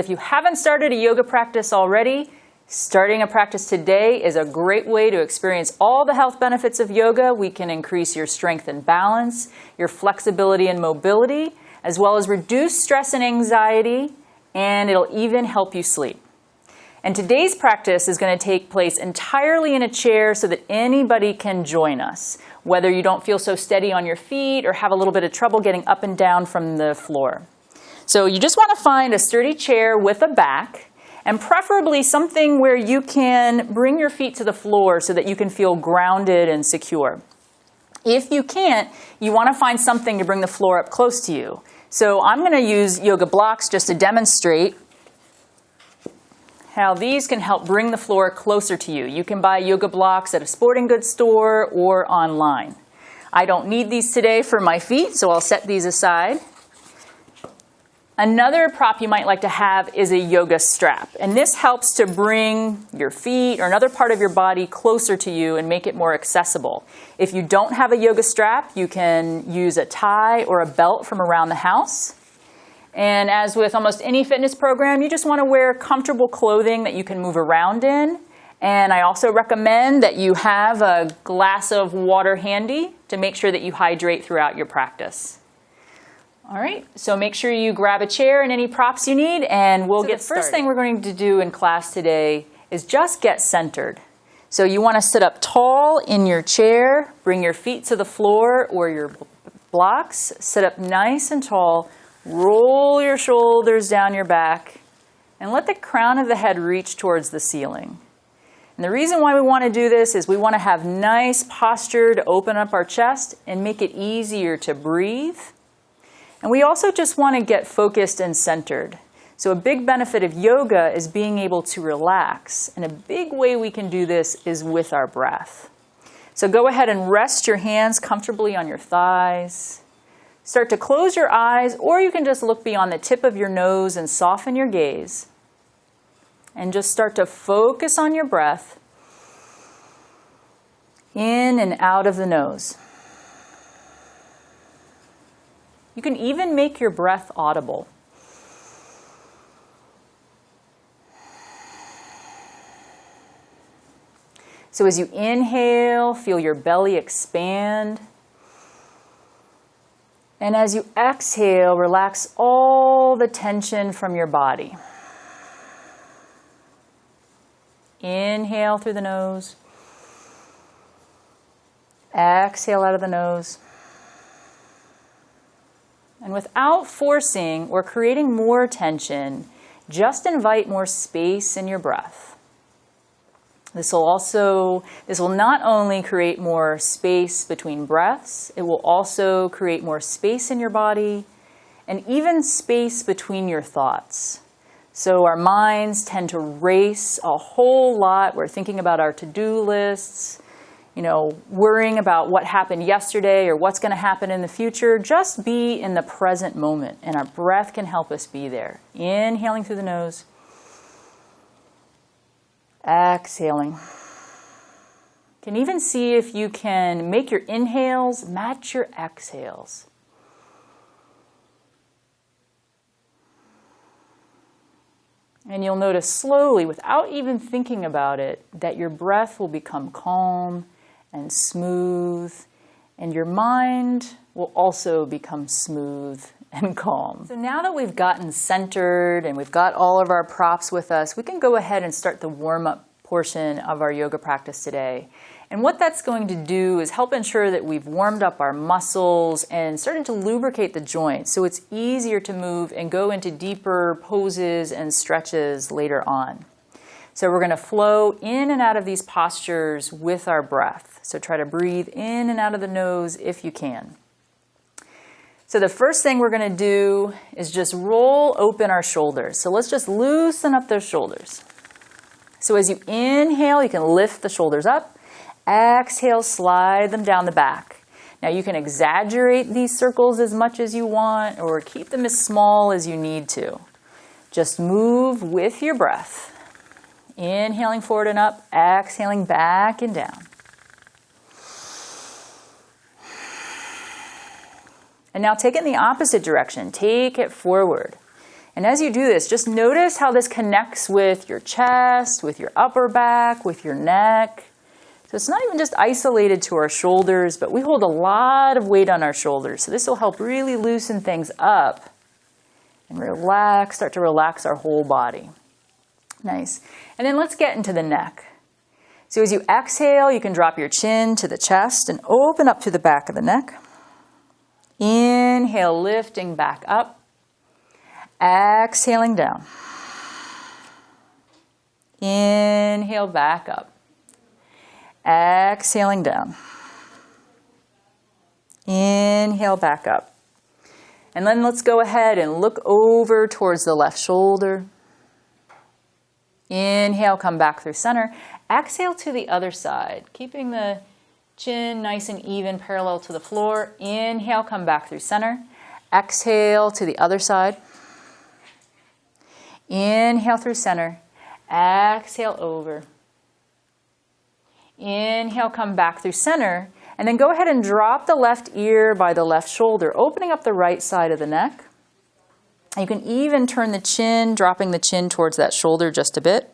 if you haven't started a yoga practice already, starting a practice today is a great way to experience all the health benefits of yoga. We can increase your strength and balance, your flexibility and mobility, as well as reduce stress and anxiety, and it'll even help you sleep. And today's practice is going to take place entirely in a chair so that anybody can join us, whether you don't feel so steady on your feet or have a little bit of trouble getting up and down from the floor. So you just want to find a sturdy chair with a back, and preferably something where you can bring your feet to the floor so that you can feel grounded and secure. If you can't, you want to find something to bring the floor up close to you. So I'm going to use yoga blocks just to demonstrate how these can help bring the floor closer to you. You can buy yoga blocks at a sporting goods store or online. I don't need these today for my feet, so I'll set these aside. Another prop you might like to have is a yoga strap, and this helps to bring your feet or another part of your body closer to you and make it more accessible. If you don't have a yoga strap, you can use a tie or a belt from around the house. And as with almost any fitness program, you just want to wear comfortable clothing that you can move around in. And I also recommend that you have a glass of water handy to make sure that you hydrate throughout your practice. All right, so make sure you grab a chair and any props you need, and we'll get started. The first thing we're going to do in class today is just get centered. So you want to sit up tall in your chair, bring your feet to the floor or your blocks, sit up nice and tall, roll your shoulders down your back, and let the crown of the head reach towards the ceiling. And the reason why we want to do this is we want to have nice posture to open up our chest and make it easier to breathe. And we also just want to get focused and centered. So a big benefit of yoga is being able to relax. And a big way we can do this is with our breath. So go ahead and rest your hands comfortably on your thighs. Start to close your eyes, or you can just look beyond the tip of your nose and soften your gaze. And just start to focus on your breath in and out of the nose. You can even make your breath audible. So as you inhale, feel your belly expand. And as you exhale, relax all the tension from your body. Inhale through the nose. Exhale out of the nose. And without forcing or creating more tension, just invite more space in your breath. This will not only create more space between breaths, it will also create more space in your body and even space between your thoughts. So our minds tend to race a whole lot. We're thinking about our to-do lists, worrying about what happened yesterday or what's going to happen in the future. Just be in the present moment, and our breath can help us be there. Inhaling through the nose. Exhaling. You can even see if you can make your inhales match your exhales. And you'll notice slowly, without even thinking about it, that your breath will become calm and smooth, and your mind will also become smooth and calm. So now that we've gotten centered and we've got all of our props with us, we can go ahead and start the warm-up portion of our yoga practice today. And what that's going to do is help ensure that we've warmed up our muscles and started to lubricate the joints so it's easier to move and go into deeper poses and stretches later on. So we're going to flow in and out of these postures with our breath. So try to breathe in and out of the nose if you can. So the first thing we're going to do is just roll open our shoulders. So let's just loosen up those shoulders. So as you inhale, you can lift the shoulders up. Exhale, slide them down the back. Now you can exaggerate these circles as much as you want or keep them as small as you need to. Just move with your breath. Inhaling forward and up, exhaling back and down. And now take it in the opposite direction. Take it forward. And as you do this, just notice how this connects with your chest, with your upper back, with your neck. So it's not even just isolated to our shoulders, but we hold a lot of weight on our shoulders. So this will help really loosen things up and relax, start to relax our whole body. Nice. And then let's get into the neck. So as you exhale, you can drop your chin to the chest and open up to the back of the neck. Inhale, lifting back up. Exhaling down. Inhale, back up. Exhaling down. Inhale, back up. And then let's go ahead and look over towards the left shoulder. Inhale, come back through center. Exhale to the other side, keeping the chin nice and even, parallel to the floor. Inhale, come back through center. Exhale to the other side. Inhale through center. Exhale over. Inhale, come back through center. And then go ahead and drop the left ear by the left shoulder, opening up the right side of the neck. You can even turn the chin, dropping the chin towards that shoulder just a bit.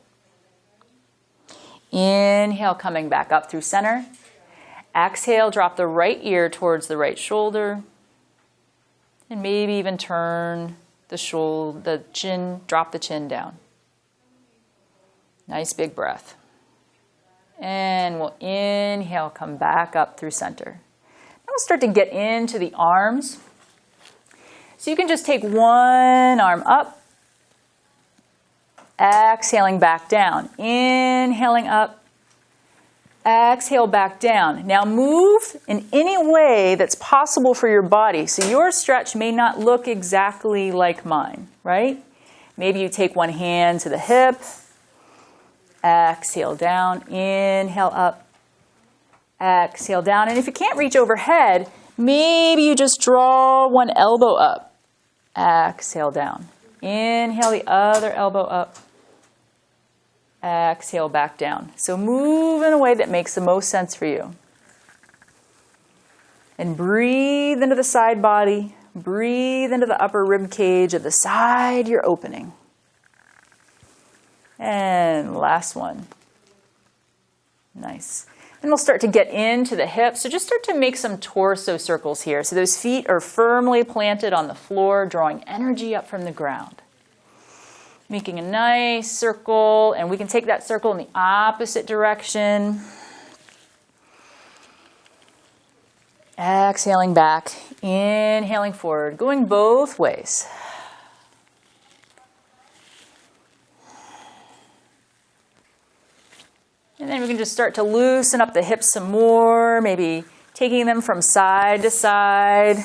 Inhale, coming back up through center. Exhale, drop the right ear towards the right shoulder. And maybe even turn the chin, drop the chin down. Nice big breath. And we'll inhale, come back up through center. Now we'll start to get into the arms. So you can just take one arm up, exhaling back down, inhaling up, exhale back down. Now move in any way that's possible for your body. So your stretch may not look exactly like mine, right? Maybe you take one hand to the hip, exhale down, inhale up, exhale down. And if you can't reach overhead, maybe you just draw one elbow up, exhale down. Inhale the other elbow up, exhale back down. So move in a way that makes the most sense for you. And breathe into the side body, breathe into the upper rib cage of the side you're opening. And last one. Nice. And we'll start to get into the hips. So just start to make some torso circles here. So those feet are firmly planted on the floor, drawing energy up from the ground. Making a nice circle, and we can take that circle in the opposite direction. Exhaling back, inhaling forward, going both ways. And then we can just start to loosen up the hips some more, maybe taking them from side to side.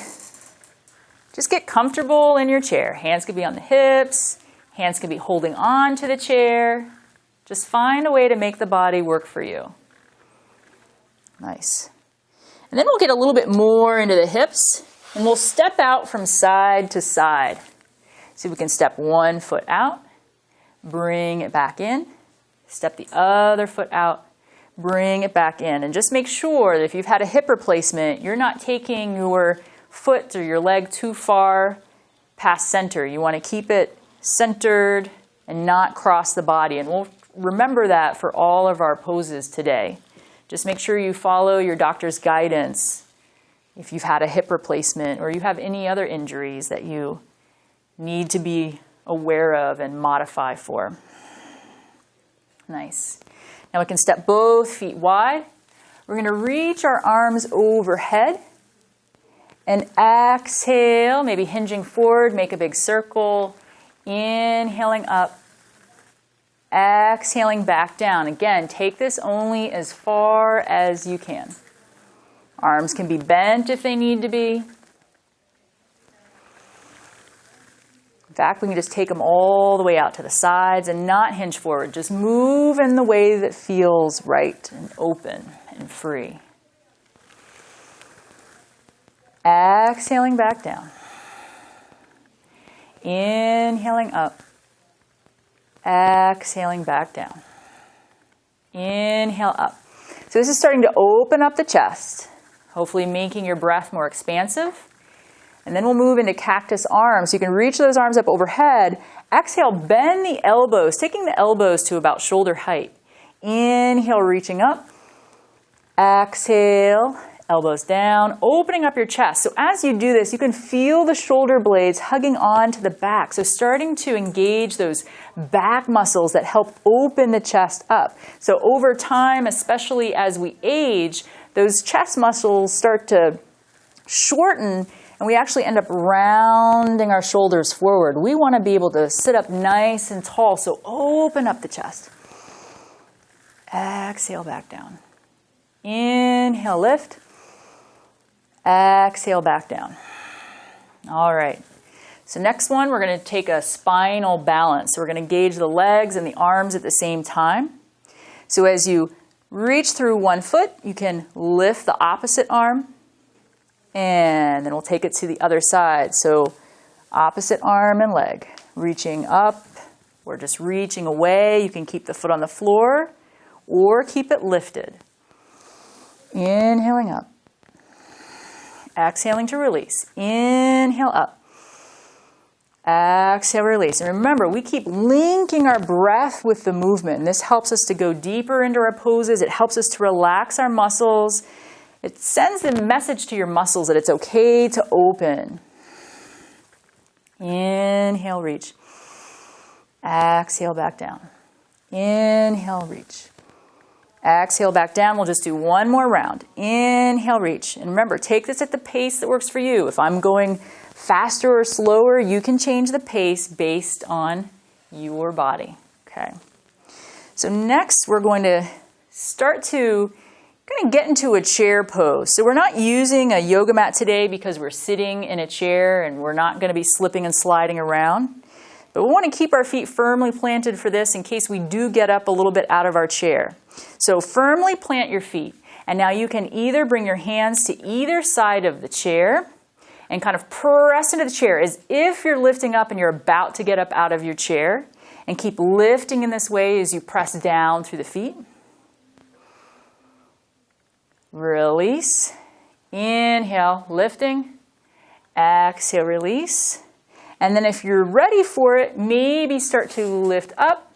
Just get comfortable in your chair. Hands could be on the hips, hands could be holding on to the chair. Just find a way to make the body work for you. Nice. And then we'll get a little bit more into the hips, and we'll step out from side to side. So we can step one foot out, bring it back in. Step the other foot out, bring it back in. And just make sure that if you've had a hip replacement, you're not taking your foot or your leg too far past center. You want to keep it centered and not cross the body. And we'll remember that for all of our poses today. Just make sure you follow your doctor's guidance if you've had a hip replacement or you have any other injuries that you need to be aware of and modify for. Nice. Now we can step both feet wide. We're going to reach our arms overhead and exhale, maybe hinging forward, make a big circle. Inhaling up, exhaling back down. Again, take this only as far as you can. Arms can be bent if they need to be. In fact, we can just take them all the way out to the sides and not hinge forward. Just move in the way that feels right and open and free. Exhaling back down. Inhaling up. Exhaling back down. Inhale up. So this is starting to open up the chest, hopefully making your breath more expansive. And then we'll move into cactus arms. So you can reach those arms up overhead. Exhale, bend the elbows, taking the elbows to about shoulder height. Inhale, reaching up. Exhale, elbows down, opening up your chest. So as you do this, you can feel the shoulder blades hugging on to the back. So starting to engage those back muscles that help open the chest up. So over time, especially as we age, those chest muscles start to shorten, and we actually end up rounding our shoulders forward. We want to be able to sit up nice and tall, so open up the chest. Exhale, back down. Inhale, lift. Exhale, back down. All right. So next one, we're going to take a spinal balance. So we're going to engage the legs and the arms at the same time. So as you reach through one foot, you can lift the opposite arm, and then we'll take it to the other side. So opposite arm and leg, reaching up or just reaching away. You can keep the foot on the floor or keep it lifted. Inhaling up. Exhaling to release. Inhale up. Exhale, release. And remember, we keep linking our breath with the movement. And this helps us to go deeper into our poses. It helps us to relax our muscles. It sends the message to your muscles that it's okay to open. Inhale, reach. Exhale, back down. Inhale, reach. Exhale, back down. We'll just do one more round. Inhale, reach. And remember, take this at the pace that works for you. If I'm going faster or slower, you can change the pace based on your body. Okay. So next, we're going to start to kind of get into a chair pose. So we're not using a yoga mat today because we're sitting in a chair and we're not going to be slipping and sliding around. But we want to keep our feet firmly planted for this in case we do get up a little bit out of our chair. So firmly plant your feet. And now you can either bring your hands to either side of the chair and kind of press into the chair as if you're lifting up and you're about to get up out of your chair. And keep lifting in this way as you press down through the feet. Release. Inhale, lifting. Exhale, release. And then if you're ready for it, maybe start to lift up.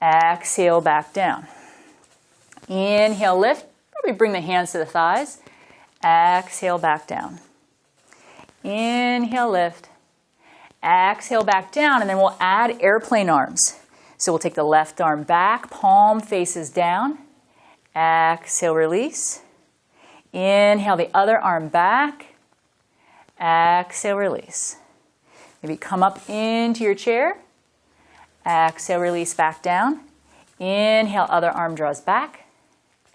Exhale, back down. Inhale, lift. Maybe bring the hands to the thighs. Exhale, back down. Inhale, lift. Exhale, back down. And then we'll add airplane arms. So we'll take the left arm back, palm faces down. Exhale, release. Inhale, the other arm back. Exhale, release. Maybe come up into your chair. Exhale, release, back down. Inhale, other arm draws back.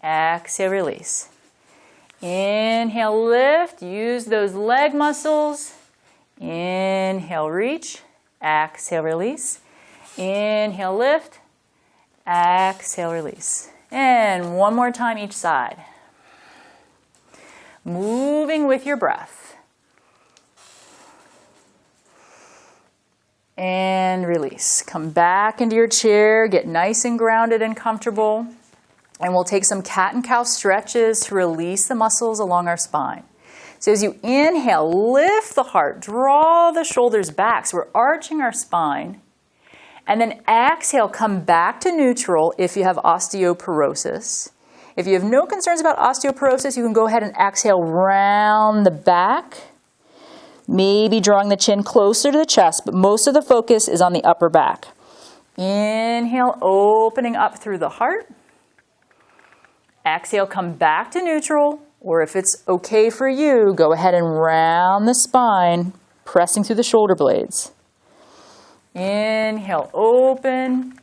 Exhale, release. Inhale, lift. Use those leg muscles. Inhale, reach. Exhale, release. Inhale, lift. Exhale, release. And one more time each side. Moving with your breath. And release. Come back into your chair. Get nice and grounded and comfortable. And we'll take some cat and cow stretches to release the muscles along our spine. So as you inhale, lift the heart. Draw the shoulders back. So we're arching our spine. And then exhale, come back to neutral if you have osteoporosis. If you have no concerns about osteoporosis, you can go ahead and exhale round the back. Maybe drawing the chin closer to the chest, but most of the focus is on the upper back. Inhale, opening up through the heart. Exhale, come back to neutral, or if it's okay for you, go ahead and round the spine, pressing through the shoulder blades. Inhale, open.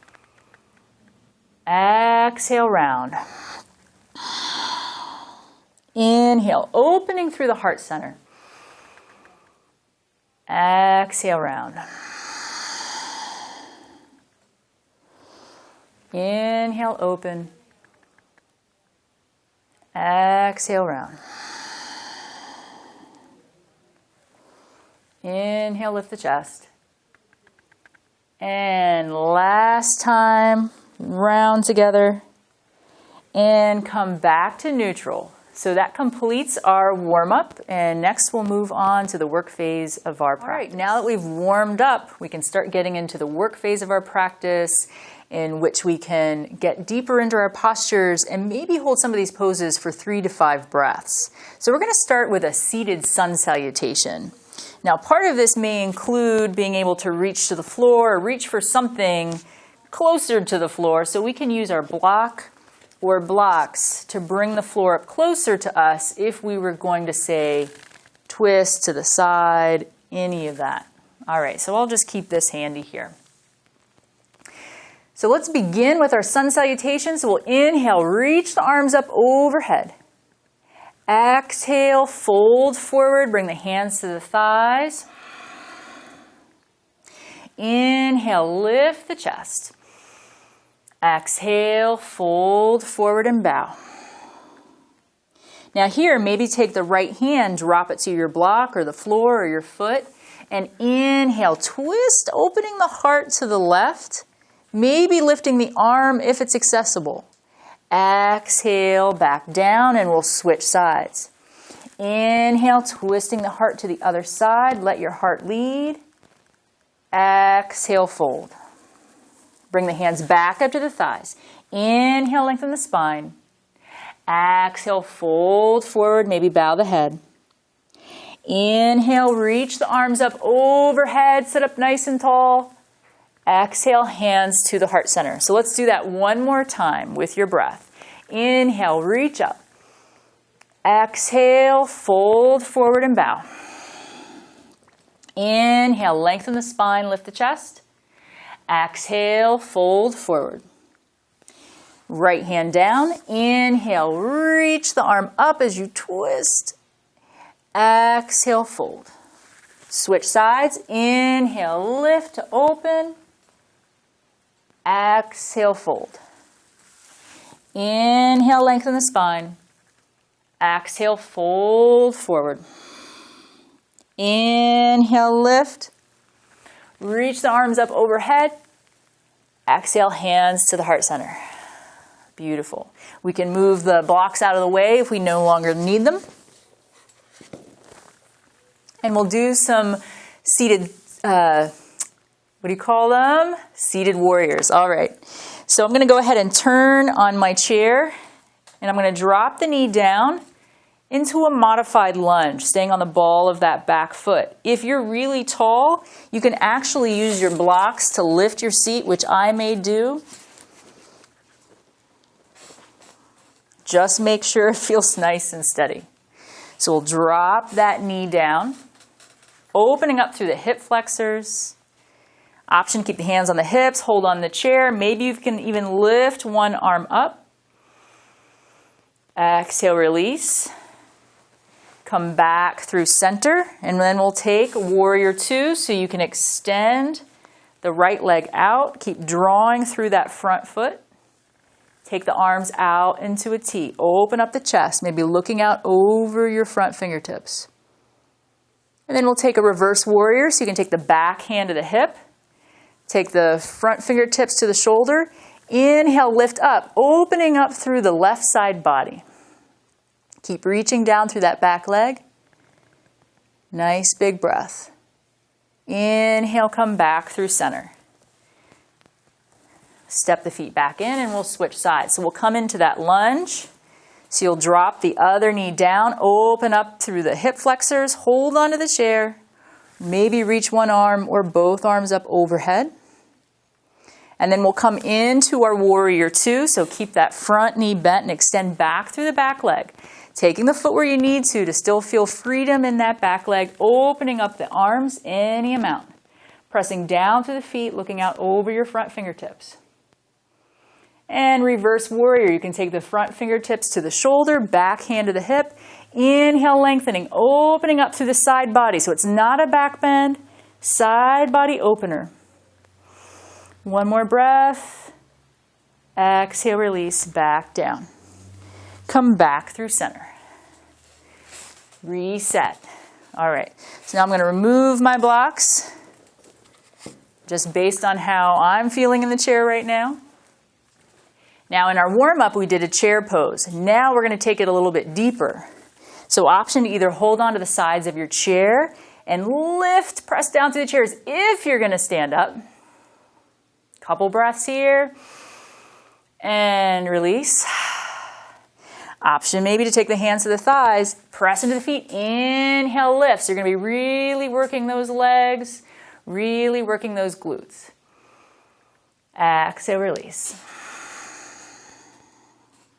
Exhale, round. Inhale, opening through the heart center. Exhale, round. Inhale, open. Exhale, round. Inhale, lift the chest. And last time, round together. And come back to neutral. So that completes our warm-up, and next we'll move on to the work phase of our practice. All right, now that we've warmed up, we can start getting into the work phase of our practice, in which we can get deeper into our postures and maybe hold some of these poses for 3 to 5 breaths. So we're going to start with a seated sun salutation. Now, part of this may include being able to reach to the floor or reach for something closer to the floor, so we can use our block or blocks to bring the floor up closer to us if we were going to, say, twist to the side, any of that. All right, so I'll just keep this handy here. So let's begin with our sun salutation. So we'll inhale, reach the arms up overhead. Exhale, fold forward, bring the hands to the thighs. Inhale, lift the chest. Exhale, fold forward and bow. Now here, maybe take the right hand, drop it to your block or the floor or your foot, and inhale, twist, opening the heart to the left, maybe lifting the arm if it's accessible. Exhale, back down, and we'll switch sides. Inhale, twisting the heart to the other side, let your heart lead. Exhale, fold. Bring the hands back up to the thighs. Inhale, lengthen the spine. Exhale, fold forward, maybe bow the head. Inhale, reach the arms up overhead, sit up nice and tall. Exhale, hands to the heart center. So let's do that one more time with your breath. Inhale, reach up. Exhale, fold forward and bow. Inhale, lengthen the spine, lift the chest. Exhale, fold forward. Right hand down. Inhale, reach the arm up as you twist. Exhale, fold. Switch sides. Inhale, lift to open. Exhale, fold. Inhale, lengthen the spine. Exhale, fold forward. Inhale, lift. Reach the arms up overhead. Exhale, hands to the heart center. Beautiful. We can move the blocks out of the way if we no longer need them. And we'll do some seated, what do you call them? Seated warriors. All right. So I'm going to go ahead and turn on my chair, and I'm going to drop the knee down into a modified lunge, staying on the ball of that back foot. If you're really tall, you can actually use your blocks to lift your seat, which I may do. Just make sure it feels nice and steady. So we'll drop that knee down, opening up through the hip flexors. Option, keep the hands on the hips, hold on the chair. Maybe you can even lift one arm up. Exhale, release. Come back through center, and then we'll take warrior 2, so you can extend the right leg out. Keep drawing through that front foot. Take the arms out into a T. Open up the chest, maybe looking out over your front fingertips. And then we'll take a reverse warrior, so you can take the back hand to the hip. Take the front fingertips to the shoulder. Inhale, lift up, opening up through the left side body. Keep reaching down through that back leg. Nice big breath. Inhale, come back through center. Step the feet back in and we'll switch sides. So we'll come into that lunge. So you'll drop the other knee down, open up through the hip flexors, hold onto the chair. Maybe reach one arm or both arms up overhead. And then we'll come into our warrior 2. So keep that front knee bent and extend back through the back leg. Taking the foot where you need to still feel freedom in that back leg, opening up the arms any amount. Pressing down through the feet, looking out over your front fingertips. And reverse warrior, you can take the front fingertips to the shoulder, back hand to the hip. Inhale, lengthening, opening up through the side body. So it's not a back bend, side body opener. One more breath. Exhale, release, back down. Come back through center. Reset. All right, so now I'm going to remove my blocks, just based on how I'm feeling in the chair right now. Now in our warm-up, we did a chair pose. Now we're going to take it a little bit deeper. So option to either hold on to the sides of your chair and lift, press down through the chairs if you're going to stand up. Couple breaths here. And release. Option maybe to take the hands to the thighs, press into the feet, inhale, lift. So you're going to be really working those legs, really working those glutes. Exhale, release.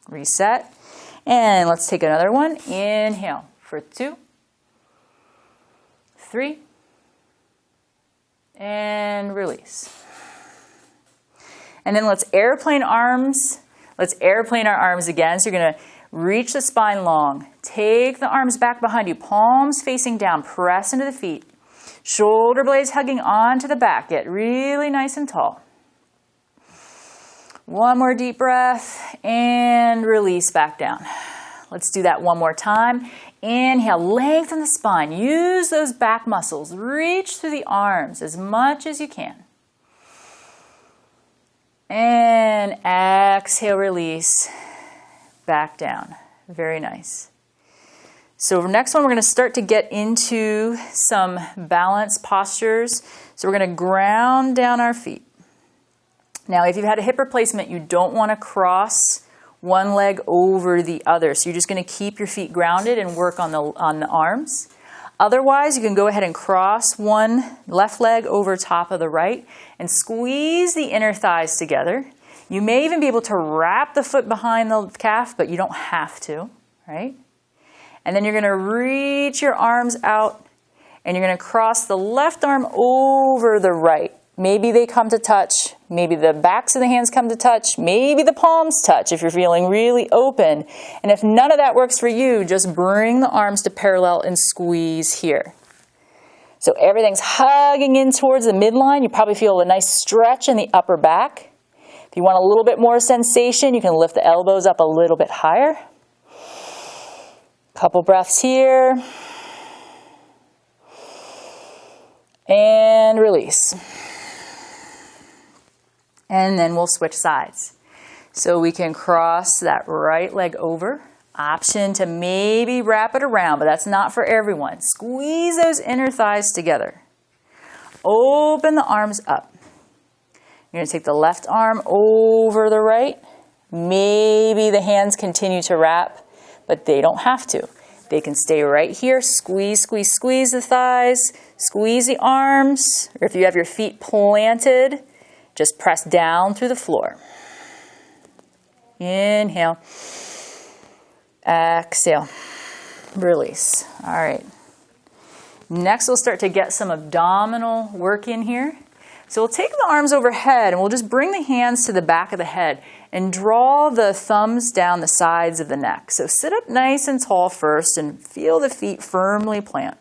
Reset. And let's take another one. Inhale for 2, 3, and release. And then let's airplane arms. Let's airplane our arms again. So you're going to reach the spine long. Take the arms back behind you, palms facing down. Press into the feet. Shoulder blades hugging onto the back. Get really nice and tall. One more deep breath and release back down. Let's do that one more time. Inhale, lengthen the spine. Use those back muscles. Reach through the arms as much as you can. And exhale, release, back down. Very nice. So next one, we're going to start to get into some balance postures. So we're going to ground down our feet. Now, if you've had a hip replacement, you don't want to cross one leg over the other. So you're just going to keep your feet grounded and work on the arms. Otherwise, you can go ahead and cross one left leg over top of the right and squeeze the inner thighs together. You may even be able to wrap the foot behind the calf, but you don't have to, right? And then you're going to reach your arms out and you're going to cross the left arm over the right. Maybe they come to touch. Maybe the backs of the hands come to touch. Maybe the palms touch if you're feeling really open. And if none of that works for you, just bring the arms to parallel and squeeze here. So everything's hugging in towards the midline. You probably feel a nice stretch in the upper back. If you want a little bit more sensation, you can lift the elbows up a little bit higher. Couple breaths here. And release. And then we'll switch sides. So we can cross that right leg over. Option to maybe wrap it around, but that's not for everyone. Squeeze those inner thighs together. Open the arms up. You're going to take the left arm over the right. Maybe the hands continue to wrap, but they don't have to. They can stay right here. Squeeze, squeeze, squeeze the thighs. Squeeze the arms. Or if you have your feet planted, just press down through the floor. Inhale. Exhale. Release. All right. Next, we'll start to get some abdominal work in here. So we'll take the arms overhead and we'll just bring the hands to the back of the head and draw the thumbs down the sides of the neck. So sit up nice and tall first and feel the feet firmly plant.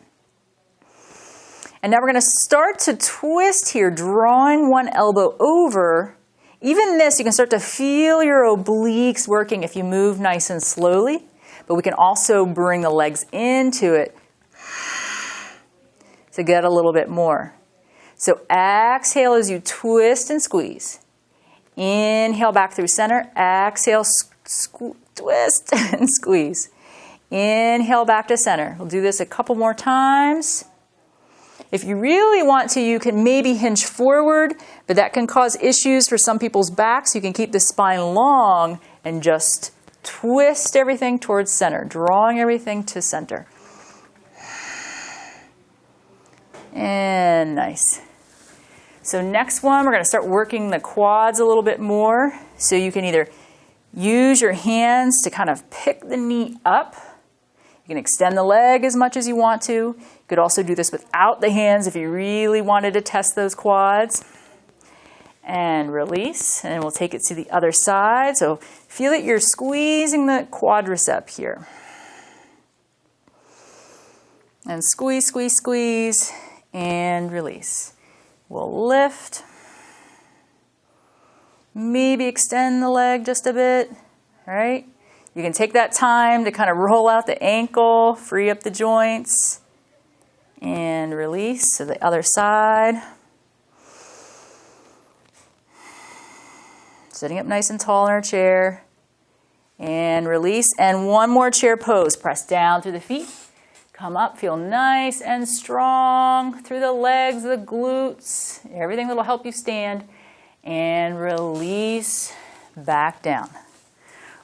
And now we're going to start to twist here, drawing one elbow over. Even this, you can start to feel your obliques working if you move nice and slowly. But we can also bring the legs into it to get a little bit more. So exhale as you twist and squeeze. Inhale back through center. Exhale, twist and squeeze. Inhale back to center. We'll do this a couple more times. If you really want to, you can maybe hinge forward, but that can cause issues for some people's backs. You can keep the spine long and just twist everything towards center, drawing everything to center. And nice. So next one, we're going to start working the quads a little bit more. So you can either use your hands to kind of pick the knee up. You can extend the leg as much as you want to. You could also do this without the hands if you really wanted to test those quads. And release, and we'll take it to the other side. So feel that you're squeezing the quadricep here. And squeeze, squeeze, squeeze, and release. We'll lift. Maybe extend the leg just a bit, all right? You can take that time to kind of roll out the ankle, free up the joints, and release to the other side. Sitting up nice and tall in our chair. And release. And one more chair pose. Press down through the feet. Come up, feel nice and strong through the legs, the glutes, everything that'll help you stand. And release back down.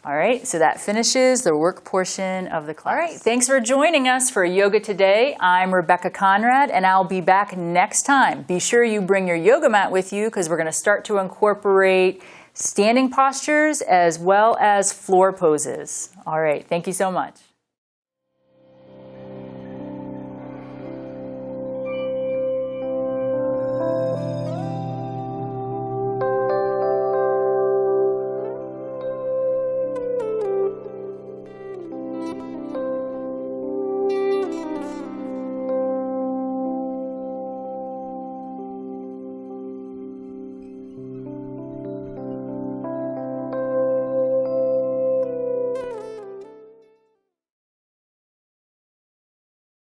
All right, so that finishes the work portion of the class. All right, thanks for joining us for Yoga Today. I'm Rebekah Conrad, and I'll be back next time. Be sure you bring your yoga mat with you because we're going to start to incorporate standing postures as well as floor poses. All right, thank you so much.